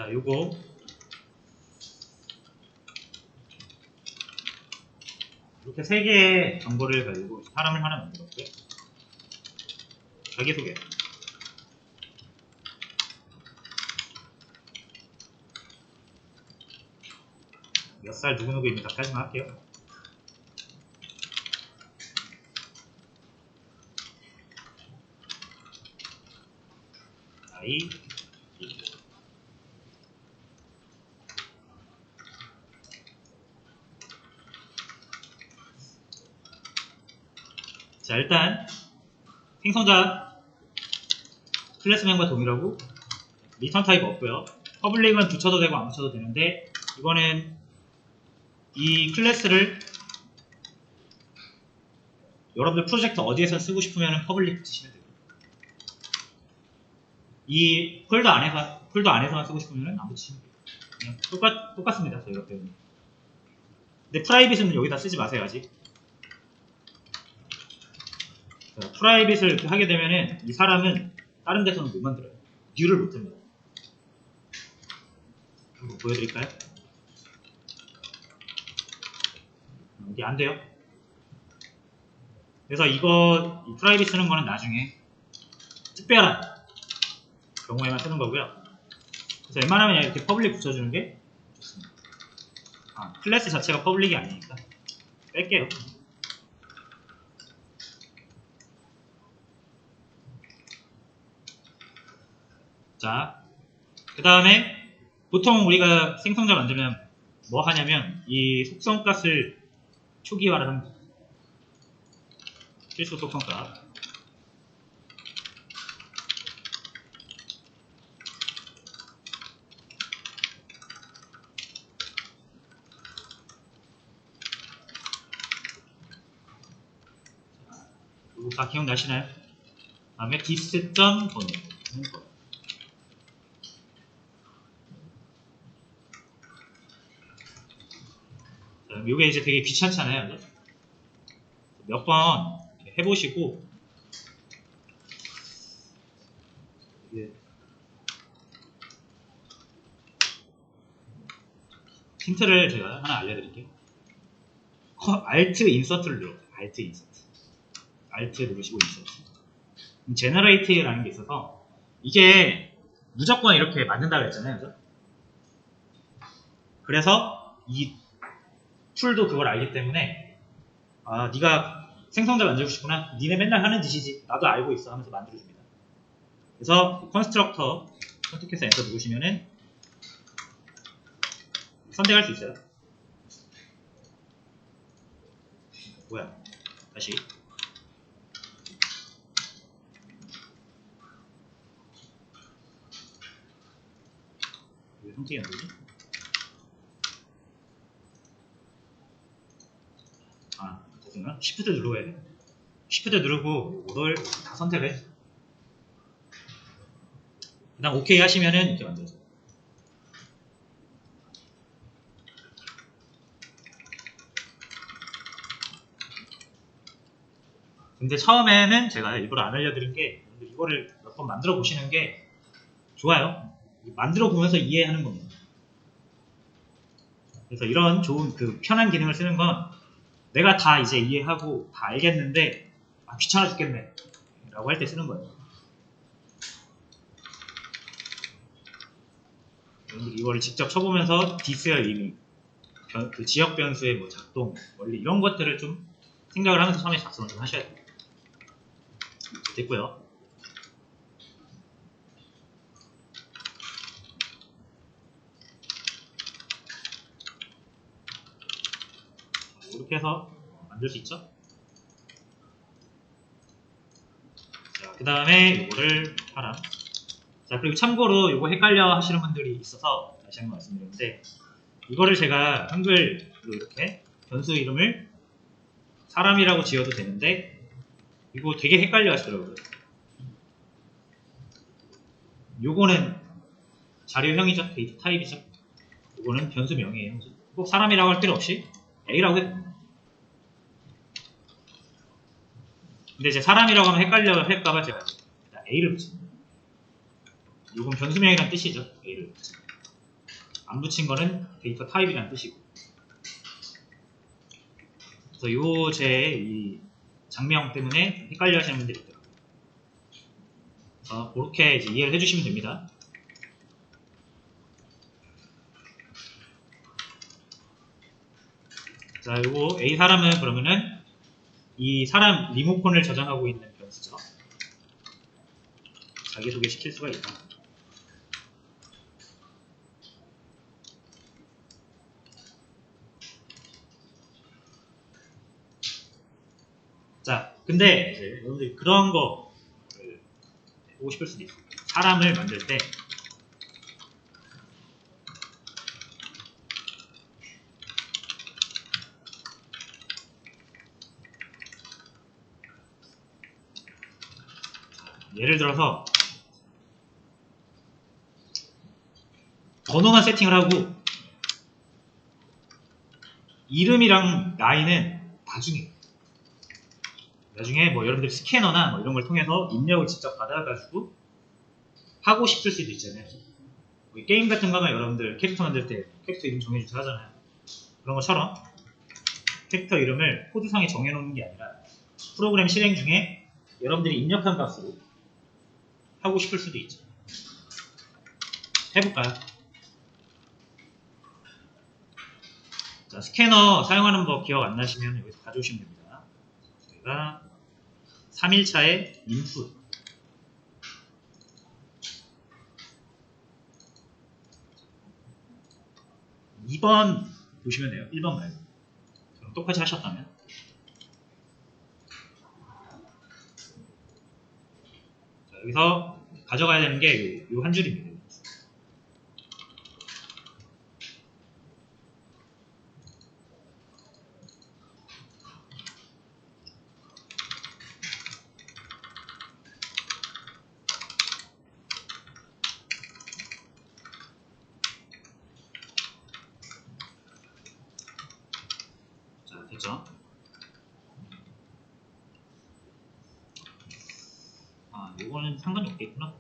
자, 요거 이렇게 3개의 정보를 가지고 사람을 하나 만들었고요. 자기소개. 몇 살 누구누구입니다까지만 할게요. 나이 자, 일단 생성자 클래스 멤버 동일하고 리턴 타입 없고요. 퍼블릭은 붙여도 되고 안 붙여도 되는데 이거는 이 클래스를 여러분들 프로젝트 어디에서 쓰고 싶으면 퍼블릭 붙이시면 돼요. 이 폴더 안에서만 쓰고 싶으면 안 붙이시면 돼요. 그냥 똑같습니다. 저희가 배우는. 근데 프라이빗은 여기다 쓰지 마세요. 아직. 자, 프라이빗을 이렇게 하게 되면은 이 사람은 다른 데서는 못 만들어요. 뷰를 못 합니다. 한번 보여드릴까요? 이게 안 돼요. 그래서 이 프라이빗 쓰는 거는 나중에 특별한 경우에만 쓰는 거고요. 그래서 웬만하면 이렇게 퍼블릭 붙여주는 게 좋습니다. 클래스 자체가 퍼블릭이 아니니까 뺄게요. 자, 그 다음에 보통 우리가 생성자 만들면 뭐 하냐면 이 속성값을 초기화를 합니다. 필수 속성값. 이거 다 기억나시나요? 그 다음에 dis.번호. 이게 이제 되게 귀찮잖아요. 그죠? 몇 번 해보시고 힌트를 제가 하나 알려드릴게요. Alt 인서트를 눌러요. Alt 인서트. Alt 누르시고 인서트. Generate라는 게 있어서 이게 무조건 이렇게 만든다고 했잖아요. 그죠? 그래서 이 툴도 그걸 알기 때문에 네가 생성자 만들고 싶구나. 니네 맨날 하는 짓이지. 나도 알고 있어 하면서 만들어줍니다. 그래서 컨스트럭터 선택해서 엔터 누르시면은 선택할 수 있어요. 뭐야? 다시. 왜 선택이 안 되지? 됐구나. Shift 누르고 해. Shift 누르고 이걸 다 선택해. 그 다음 OK 하시면은 이렇게 만들어져요. 근데 처음에는 제가 일부러 안 알려드린 게 이거를 몇 번 만들어 보시는 게 좋아요. 만들어 보면서 이해하는 겁니다. 그래서 이런 좋은 편한 기능을 쓰는 건 내가 다 이제 이해하고 다 알겠는데 귀찮아 죽겠네 라고 할 때 쓰는 거예요. 이거를 직접 쳐보면서 디스의 의미, 그 지역 변수의 뭐 작동, 원리 이런 것들을 좀 생각을 하면서 처음에 작성을 좀 하셔야 돼요. 됐고요. 이렇게 해서 만들 수 있죠. 자, 그 다음에 이거를 사람. 자, 그리고 참고로 이거 헷갈려 하시는 분들이 있어서 다시 한번 말씀드리는데 이거를 제가 한글로 이렇게 변수 이름을 사람이라고 지어도 되는데 이거 되게 헷갈려 하시더라고요. 요거는 자료형이죠. 데이터 타입이죠. 요거는 변수명이에요. 꼭 사람이라고 할 필요 없이 A라고 해도 됩니다. 근데 이제 사람이라고 하면 헷갈려 할까봐 제가 A를 붙입니다. 요건 변수명이란 뜻이죠. A를 붙입니다. 안 붙인 거는 데이터 타입이라는 뜻이고. 그래서 요 제 이 장명 때문에 헷갈려 하시는 분들이 있더라고요. 그래서 그렇게 이제 이해를 해주시면 됩니다. 자, 요거 A 사람은 그러면은 이 사람 리모컨을 저장하고 있는 변수죠. 자기소개 시킬 수가 있다. 자, 근데 이제 여러분들이 그런 거 보고 싶을 수도 있어요. 사람을 만들 때 예를 들어서 번호만 세팅을 하고 이름이랑 나이는 나중에 뭐 여러분들 스캐너나 뭐 이런 걸 통해서 입력을 직접 받아가지고 하고 싶을 수도 있잖아요. 게임 같은 거면 여러분들 캐릭터 만들 때 캐릭터 이름 정해주세요 하잖아요. 그런 것처럼 캐릭터 이름을 코드상에 정해놓는 게 아니라 프로그램 실행 중에 여러분들이 입력한 값으로 하고 싶을 수도 있죠. 해볼까요? 자, 스캐너 사용하는 법 기억 안 나시면 여기서 가져오시면 됩니다. 저희가 3일차에 인풋 2번 보시면 돼요. 1번 말고. 그럼 똑같이 하셨다면. 자, 여기서 가져가야 되는 게 요 한 줄입니다. 자, 됐죠? 아, 요거는 상관이 없겠구나.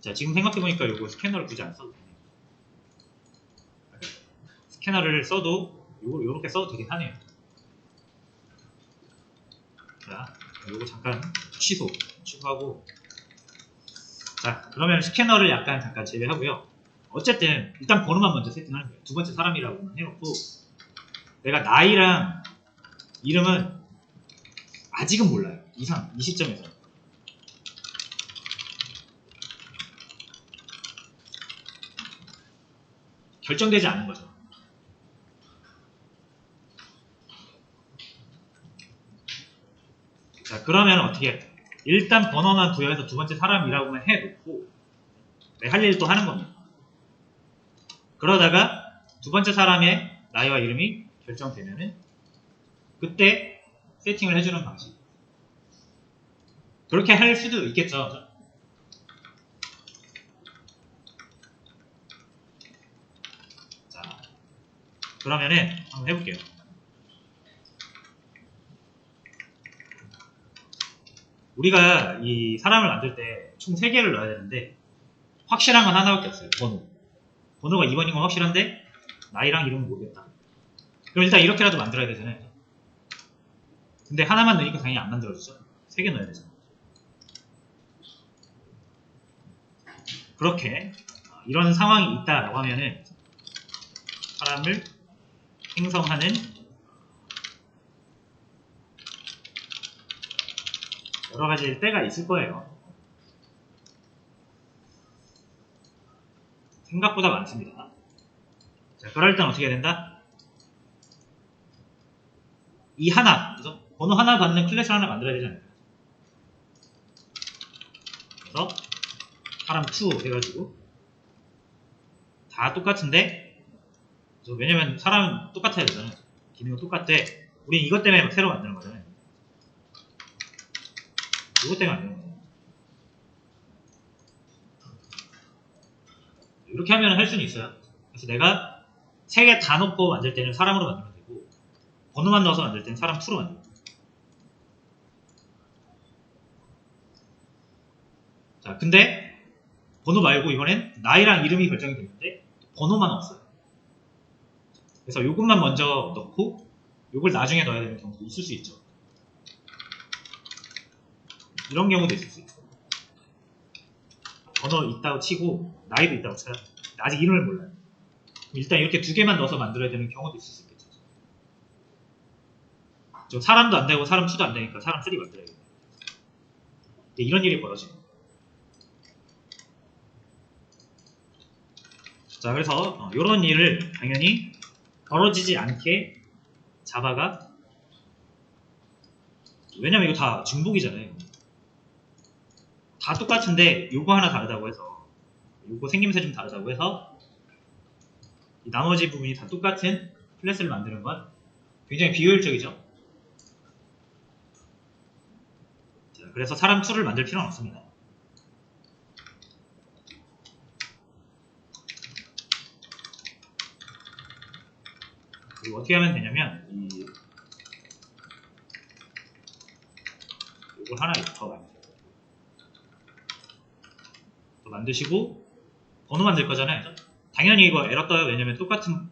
자, 지금 생각해보니까 요거 스캐너를 굳이 안 써도 되네요. 스캐너를 써도 요렇게 써도 되긴 하네요. 자, 요거 잠깐 취소하고. 자, 그러면 스캐너를 약간 잠깐 제외하고요. 어쨌든 일단 번호만 먼저 세팅하는 거예요. 두 번째 사람이라고 해놓고 내가 나이랑 이름은 아직은 몰라요. 이 시점에서. 결정되지 않은 거죠. 자, 그러면 어떻게 해요? 일단 번호만 부여해서 두 번째 사람이라고만 해놓고 할 일도 하는 겁니다. 그러다가 두 번째 사람의 나이와 이름이 결정되면은 그때 세팅을 해주는 방식. 그렇게 할 수도 있겠죠. 자, 그러면은 한번 해볼게요. 우리가 이 사람을 만들 때 총 3개를 넣어야 되는데 확실한 건 하나밖에 없어요. 번호가 2번인 건 확실한데 나이랑 이름은 모르겠다. 그럼 일단 이렇게라도 만들어야 되잖아요. 근데 하나만 넣으니까 당연히 안 만들어지죠. 3개 넣어야 되잖아요. 그렇게 이런 상황이 있다라고 하면은 사람을 생성하는 여러 가지 때가 있을 거예요. 생각보다 많습니다. 자, 그럴 땐 어떻게 해야 된다? 이 하나, 그래서 번호 하나 받는 클래스를 하나 만들어야 되지 않을까요? 그래서 사람 2 해가지고 다 똑같은데, 왜냐면 사람은 똑같아야 되잖아요. 기능은 똑같대. 우린 이것 때문에 새로 만드는 거잖아요. 이것 때문에 만드는 거잖아요. 이렇게 하면 할 수는 있어요. 그래서 내가 3개 다 넣고 만들 때는 사람으로 만들면 되고 번호만 넣어서 만들 때는 사람 2로 만들면 돼요. 자, 근데 번호 말고 이번엔 나이랑 이름이 결정이 됐는데 번호만 없어요. 그래서 요것만 먼저 넣고 요걸 나중에 넣어야 되는 경우도 있을 수 있죠. 이런 경우도 있을 수 있죠. 번호 있다고 치고 나이도 있다고 쳐요. 아직 이름을 몰라요. 일단 이렇게 두 개만 넣어서 만들어야 되는 경우도 있을 수 있겠죠. 저 사람도 안 되고 사람 2도 안 되니까 사람 3 만들어야겠네요. 이런 일이 벌어지는 거예요. 자, 그래서 이런 일을 당연히 벌어지지 않게 자바가, 왜냐면 이거 다 중복이잖아요. 다 똑같은데 요거 하나 다르다고 해서, 요거 생김새 좀 다르다고 해서 이 나머지 부분이 다 똑같은 클래스를 만드는 건 굉장히 비효율적이죠. 자, 그래서 사람 2를 만들 필요는 없습니다. 그리고 어떻게 하면 되냐면 이걸 하나 더 만드시고 번호 만들 거잖아요. 당연히 이거 에러 떠요. 왜냐면 똑같은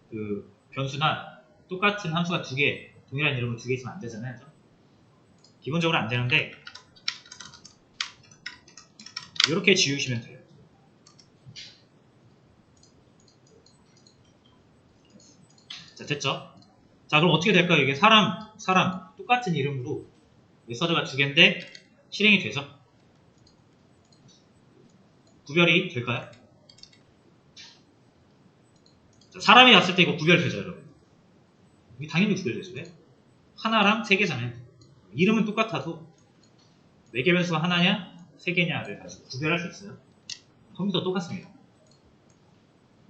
그 변수나 똑같은 함수가 2개, 동일한 이름으로 2개 있으면 안 되잖아요. 기본적으로 안 되는데 이렇게 지우시면 돼요. 자, 됐죠? 자, 그럼 어떻게 될까요? 이게 사람 똑같은 이름으로 메서드가 2개인데 실행이 되죠? 구별이 될까요? 자, 사람이 왔을 때 이거 구별되죠, 여러분? 이게 당연히 구별되죠. 왜? 하나랑 3개잖아요. 이름은 똑같아도 4개 변수가 하나냐 3개냐를 가지고 구별할 수 있어요. 컴퓨터 똑같습니다.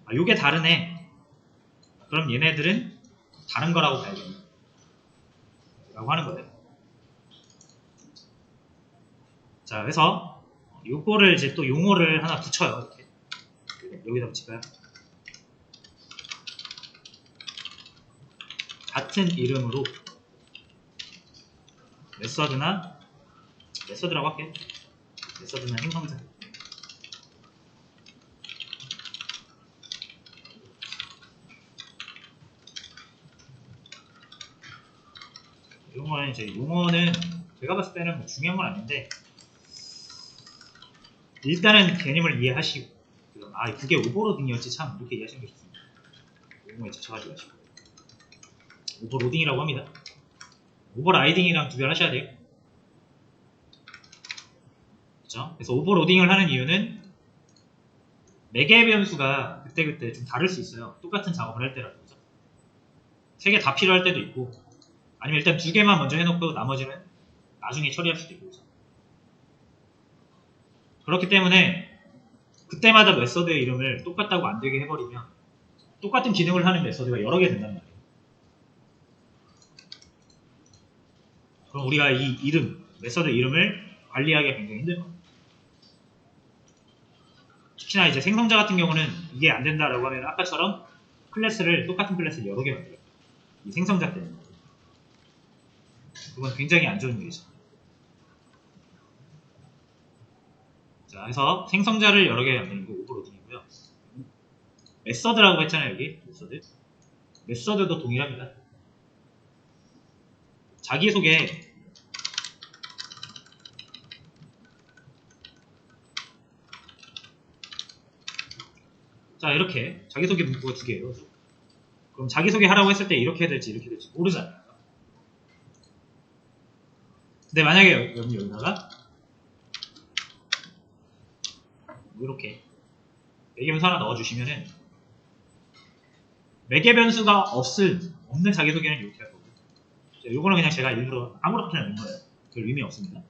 아, 요게 다르네. 그럼 얘네들은 다른 거라고 봐야겠네 라고 하는 거예요. 자, 그래서 요거를 이제 또 용어를 하나 붙여요. 이렇게 여기다 붙일까요? 같은 이름으로 메서드라고 할게요. 메서드나 행성자. 용어는 제가 봤을 때는 뭐 중요한 건 아닌데 일단은 개념을 이해하시고 그게 오버로딩이었지 참 이렇게 이해하시는 게 좋습니다. 용어에 집착하지 마시고 오버로딩이라고 합니다. 오버라이딩이랑 구별하셔야 돼요. 그렇죠? 그래서 오버로딩을 하는 이유는 매개 변수가 그때그때 좀 다를 수 있어요. 똑같은 작업을 할 때라도. 그렇죠? 3개 다 필요할 때도 있고 아니면 일단 2개만 먼저 해놓고 나머지는 나중에 처리할 수도 있고. 그렇죠? 그렇기 때문에 그때마다 메서드의 이름을 똑같다고 안 되게 해버리면 똑같은 기능을 하는 메서드가 여러 개 된단 말이에요. 그럼 우리가 이 메서드 이름을 관리하기가 굉장히 힘들 겁니다. 특히나 이제 생성자 같은 경우는 이게 안 된다라고 하면 아까처럼 똑같은 클래스를 여러 개 만들어요. 이 생성자 때문에. 그건 굉장히 안 좋은 일이죠. 자, 그래서 생성자를 여러 개 만드는 거 오버로딩이고요. 메서드라고 했잖아요, 여기. 메서드도 동일합니다. 자기소개. 자, 이렇게 자기소개 문구가 2개예요. 그럼 자기소개 하라고 했을 때 이렇게 될지 이렇게 될지 모르잖아요. 근데 만약에 여기다가 이렇게 매개 변수 하나 넣어주시면은 매개 변수가 없는 자기소개는 이렇게 할 거고요. 이거는 그냥 제가 일부러 아무렇게나 넣은 거예요. 별 의미 없습니다.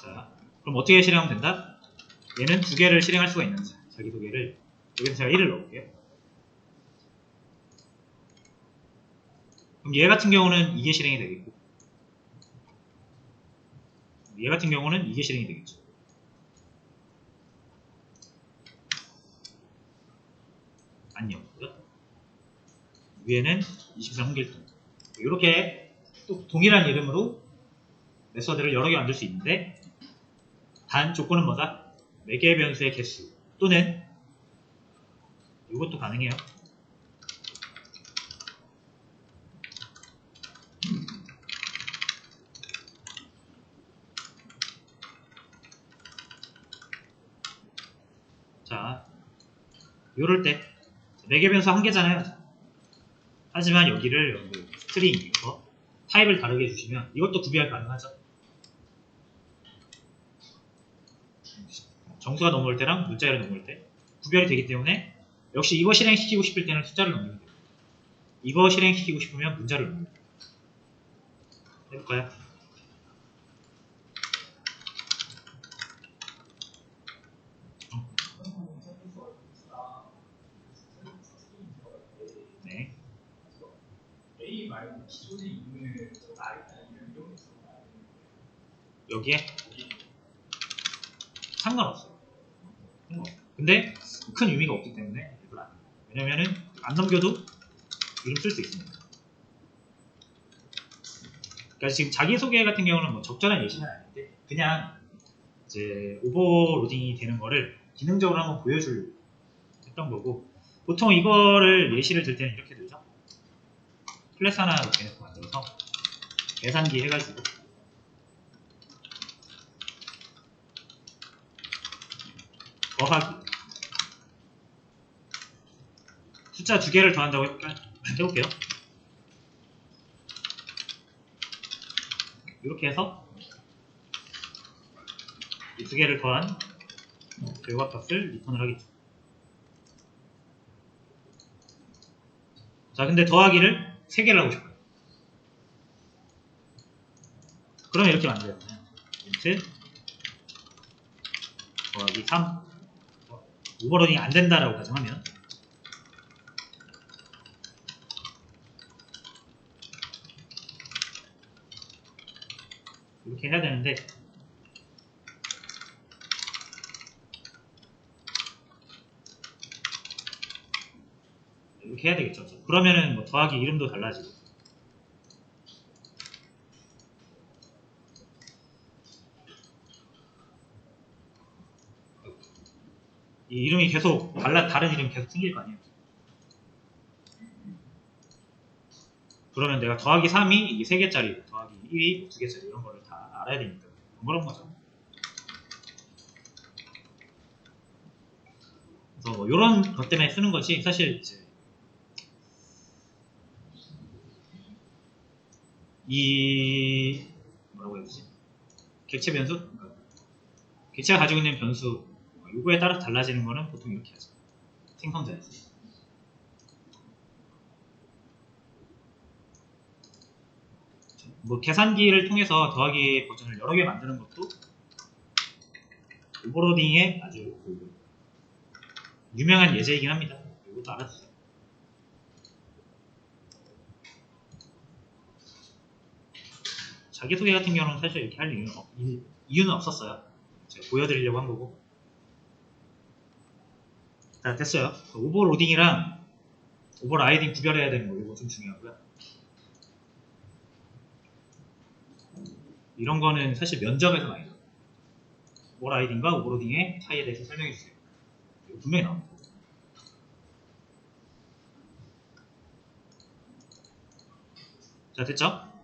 자, 그럼 어떻게 실행하면 된다? 얘는 2개를 실행할 수가 있는 자기소개를 여기서 제가 1을 넣을게요. 그럼 얘 같은 경우는 이게 실행이 되겠고 얘 같은 경우는 이게 실행이 되겠죠. 안녕. 위에는 23 홍길동. 이렇게 또 동일한 이름으로 메서드를 여러 개 만들 수 있는데 단 조건은 뭐다? 매개 변수의 개수 또는 이것도 가능해요. 자, 요럴 때 매개 변수 한 개잖아요. 하지만 여기를 스트링에서 타입을 다르게 해주시면 이것도 구별 가능하죠. 정수가 넘어올 때랑 문자열이 넘어올 때 구별이 되기 때문에 역시 이거 실행시키고 싶을 때는 숫자를 넘기면 돼요. 이거 실행시키고 싶으면 문자를 넘기면 돼요. 해볼까요? 네. 여기에 상관없어요. 근데 큰 의미가 없기 때문에 이걸 안 해요. 왜냐면은 안 넘겨도 이름 쓸 수 있습니다. 그러니까 지금 자기소개 같은 경우는 뭐 적절한 예시는 아닌데 그냥 이제 오버로딩이 되는 거를 기능적으로 한번 보여줄 했던 거고 보통 이거를 예시를 들 때는 이렇게 들죠. 클래스 하나 이렇게 만들어서 계산기 해가지고 더하기 숫자 2개를 더한다고 해볼게요. 이렇게 해서 이 2개를 더한 결과값을 리턴을 하겠죠. 자, 근데 더하기를 3개를 하고 싶어요. 그러면 이렇게 만들어야 돼요. 인트 더하기 3 오버로딩이 안 된다라고 가정하면 이렇게 해야 되는데 이렇게 해야 되겠죠. 그러면은 뭐 더하기 이름도 달라지고 이 이름이 계속 다른 이름이 계속 생길 거 아니에요. 그러면 내가 더하기 3이 이게 3개짜리 더하기 1이 2개짜리 이런 거를 다 알아야 되니까 그런 거죠. 그래서 뭐 이런 것 때문에 쓰는 거지 사실 이제 이 뭐라고 해야 되지? 객체 변수? 객체가 가지고 있는 변수 요거에 따라 달라지는 거는 보통 이렇게 하죠. 생성자에서. 뭐 계산기를 통해서 더하기 버전을 여러 개 만드는 것도 오버로딩의 아주 유명한 예제이긴 합니다. 이것도 알아두세요. 자기소개 같은 경우는 사실 이렇게 할 이유는 없었어요. 제가 보여드리려고 한 거고. 자, 됐어요. 오버로딩이랑 오버라이딩 구별해야 되는 거 이거 좀 중요하고요. 이런 거는 사실 면접에서 많이 나와요. 오버라이딩과 오버로딩의 차이에 대해서 설명해 주세요. 이거 분명히 나옵니다. 자, 됐죠?